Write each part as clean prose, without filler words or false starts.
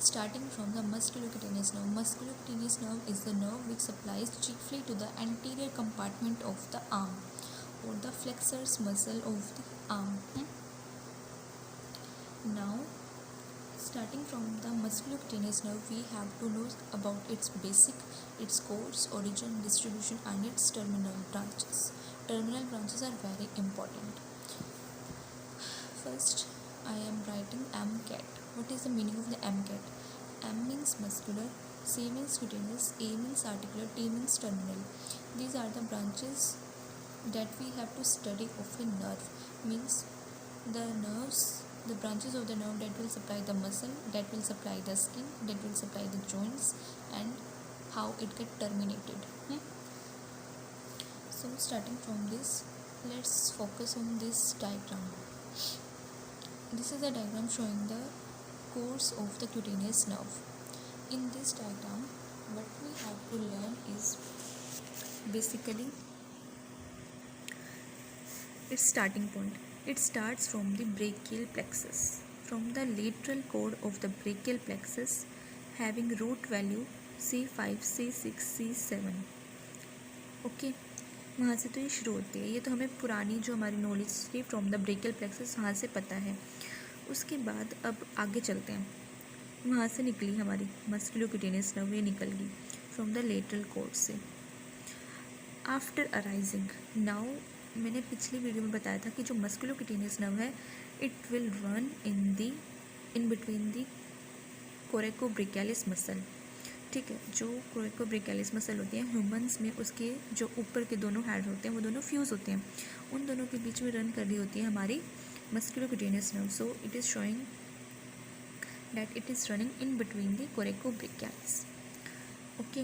Starting from the musculocutaneous nerve. Musculocutaneous nerve is the nerve which supplies chiefly to the anterior compartment of the arm or the flexors muscle of the arm. Now, starting from the musculocutaneous nerve, we have to know about its basic, its course, origin, distribution, and its terminal branches. Terminal branches are very important. First, I am writing MCAT. What is the meaning of the MCAT? M means muscular, C means cutaneous, A means articular, T means terminal. These are the branches that we have to study of a nerve. Means the nerves, the branches of the nerve that will supply the muscle, that will supply the skin, that will supply the joints, and how it get terminated. So starting from this, let's focus on this diagram. This is a diagram showing the course of the cutaneous nerve. In this diagram, what we have to learn is basically its starting point. It starts from the brachial plexus, from the lateral cord of the brachial plexus, having root value C5, C6, C7. Okay, वहाँ से तो ये शुरू होती है. ये तो हमें पुरानी जो हमारी नॉलेज थी फ्रॉम द ब्रेकियल प्लेक्सस वहाँ से पता है. उसके बाद अब आगे चलते हैं. वहाँ से निकली हमारी मस्कुलोक्यूटेनियस नर्व, ये निकल गई फ्रॉम द लेटरल कॉर्ड से. आफ्टर अराइजिंग, नाउ मैंने पिछली वीडियो में बताया था कि जो मस्कुलोक्यूटेनियस नर्व है it will run in between the coracobrachialis muscle. ठीक है, जो कोरेकोब्रेकियालिस मसल होती है ह्यूमंस में, उसके जो ऊपर के दोनों हेड होते हैं वो दोनों फ्यूज़ होते हैं. उन दोनों के बीच में रन कर रही होती है हमारी musculocutaneous nerve. So it is showing that it is running in between the coracobrachialis. Okay,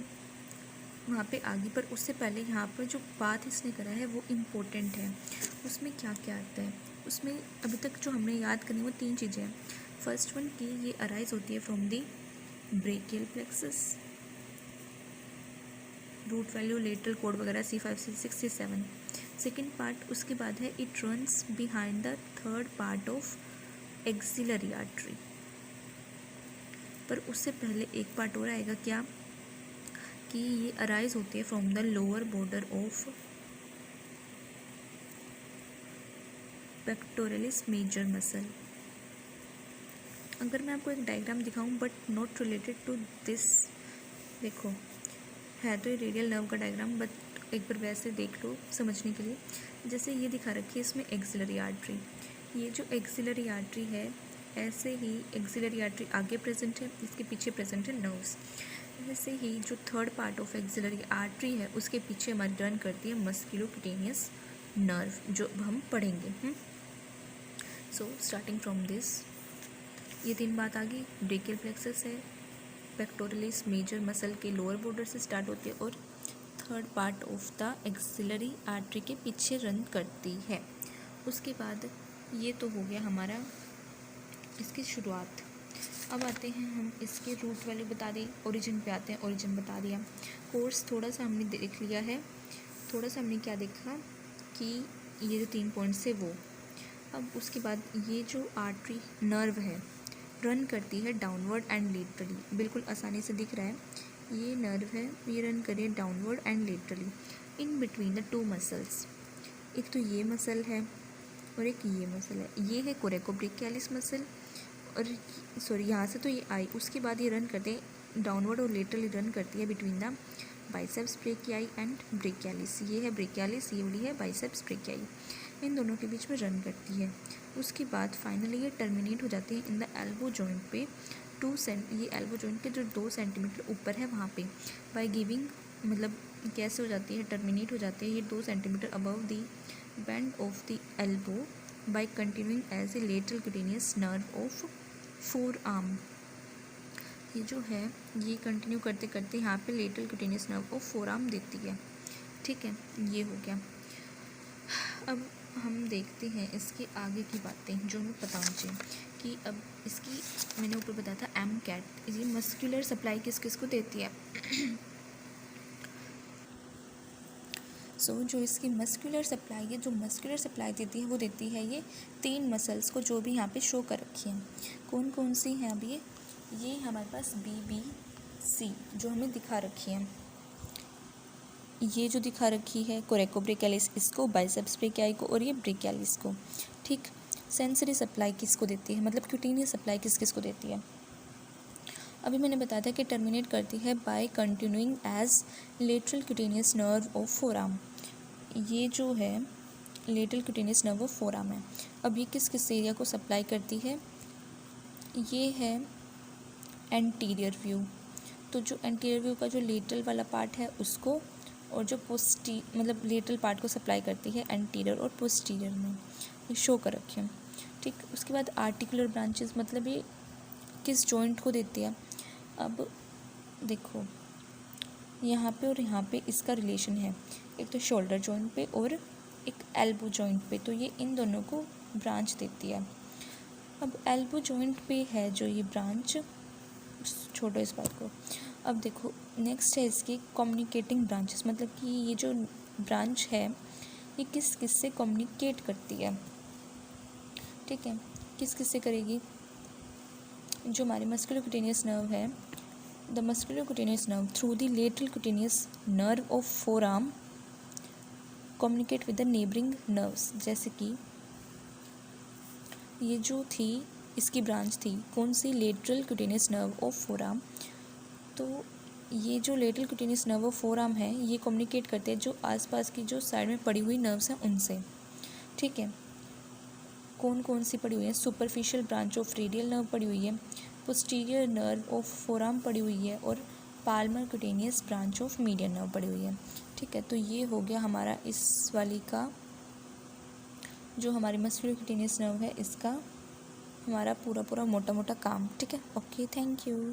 वहाँ पे आगे, पर उससे पहले यहाँ पर जो बात इसने करा है वो इम्पोर्टेंट है. उसमें क्या क्या आता है, उसमें अभी तक जो हमने याद करनी वो 3 चीज़ें हैं. फर्स्ट वन कि ये अराइज होती है from the brachial plexus, root value lateral cord वगैरह C5, C6, C7. Second part उसके बाद है it runs behind the third part of axillary artery. पर उससे पहले एक पार्ट और आएगा, क्या कि ये अराइज होती है from the lower border of pectoralis major muscle. अगर मैं आपको एक डायग्राम दिखाऊं but not related to this, देखो है तो ये रेडियल नर्व का डायग्राम, बट एक बार वैसे देख लो समझने के लिए. जैसे ये दिखा रखी है इसमें एक्सिलरी आर्टरी. ये जो एक्सिलरी आर्टरी है, ऐसे ही एक्सिलरी आर्टरी आगे प्रेजेंट है, इसके पीछे प्रेजेंट है नर्व्स. ऐसे ही जो third part of axillary artery है उसके पीछे हमारी रन करती है मस्कुलोक्यूटेनियस नर्व, जो अब हम पढ़ेंगे. सो स्टार्टिंग फ्रॉम दिस, ये 3 बात आ गई. ब्रेकियल प्लेक्सस है, पेक्टोरलिस मेजर मसल के लोअर बॉर्डर से स्टार्ट होती है और third part of the axillary artery के पीछे रन करती है. उसके बाद ये तो हो गया हमारा इसकी शुरुआत. अब आते हैं हम इसके रूट वैल्यू बता दी, ओरिजिन पे आते हैं. ओरिजिन बता दिया, कोर्स थोड़ा सा हमने देख लिया है. थोड़ा सा हमने क्या देखा कि ये जो 3 पॉइंट्स है वो. अब उसके बाद ये जो आर्टरी नर्व है रन करती है डाउनवर्ड एंड लेटरली. बिल्कुल आसानी से दिख रहा है, ये नर्व है, ये रन करे downward and laterally in between the 2 muscles. एक तो ये मसल है और एक ये मसल है. ये है कोरेकोब्रेकियालिस मसल, और सॉरी यहाँ से तो ये आई. उसके बाद ये रन करते हैं डाउनवर्ड और लेटरली रन करती है between the biceps brachii and brachialis. ये है ब्रेकियालिस, ये वाली है बाइसेप्स ब्रेकियाई. इन दोनों के बीच में रन करती है. उसके बाद फाइनली ये टर्मिनेट हो जाती है इन द एल्बो जॉइंट पे. ये एल्बो जॉइंट के जो 2 सेंटीमीटर ऊपर है वहाँ पे, बाय गिविंग, मतलब कैसे हो जाती है, टर्मिनेट हो जाती है ये 2 centimetre above the bend of the elbow by continuing as a lateral cutaneous nerve of forearm. ये जो है ये कंटिन्यू करते करते यहाँ पे lateral cutaneous nerve of forearm देती है. ठीक है, ये हो गया. अब हम देखते हैं इसके आगे की बातें जो हमें पता होनी चाहिए कि अब इसकी, मैंने ऊपर बताया था MCAT, ये मस्कुलर सप्लाई किस किस को देती है. जो इसकी मस्कुलर सप्लाई है, जो मस्कुलर सप्लाई देती है वो देती है ये 3 मसल्स को, जो भी यहाँ पे शो कर रखी हैं. कौन कौन सी हैं अब ये, ये हमारे पास BBC जो हमें दिखा रखी है, ये जो दिखा रखी है कोरेकोब्रेकियालिस इसको, बाइसेप्स ब्रेकियाई को, और ये ब्रेकियालिस को। ठीक, सेंसरी सप्लाई किसको देती है, मतलब क्यूटेनियस सप्लाई किस किस को देती है। अभी मैंने बताया था कि टर्मिनेट करती है by continuing as lateral cutaneous nerve of forearm. ये जो है lateral cutaneous nerve of forearm है। अब ये किस किस एरिया को सप्लाई करती है, ये है एंटीरियर व्यू। तो जो एंटीरियर व्यू का जो लेटरल वाला पार्ट है उसको, और जो मतलब लेटरल पार्ट को सप्लाई करती है एंटीरियर और पोस्टीरियर में, ये शो कर रखे हैं। ठीक, उसके बाद आर्टिकुलर ब्रांचेस, मतलब ये किस जॉइंट को देती है। अब देखो यहाँ पे और यहाँ पे इसका रिलेशन है, एक तो शोल्डर जॉइंट पे और एक एल्बो जॉइंट पे, तो ये इन दोनों को ब्रांच देती है। अब एल्बो जॉइंट पे है जो ये ब्रांच, छोड़ो इस बात को। अब देखो नेक्स्ट है इसकी कम्युनिकेटिंग ब्रांचेस, मतलब कि ये जो ब्रांच है ये किस किस से कम्युनिकेट करती है। ठीक है, किस किस से करेगी, जो हमारी मस्कुलोक्यूटेनियस नर्व है, the musculocutaneous nerve through the lateral cutaneous nerve of forearm communicate with the neighbouring nerves. जैसे कि ये जो थी इसकी ब्रांच थी कौन सी, lateral cutaneous nerve of forearm. तो ये जो lateral cutaneous nerve of forearm है ये कम्युनिकेट करते हैं जो आसपास की जो साइड में पड़ी हुई नर्व्स हैं उनसे। ठीक है, कौन कौन सी पड़ी हुई है, superficial branch of radial nerve पड़ी हुई है, पोस्टीरियर नर्व ऑफ फोरआर्म पड़ी हुई है, और Palmer cutaneous branch of median nerve पड़ी हुई है। ठीक है, तो ये हो गया हमारा इस वाली का, जो हमारी मस्कुलोक्यूटेनियस नर्व है इसका हमारा पूरा पूरा मोटा मोटा काम। ठीक है, ओके, थैंक यू।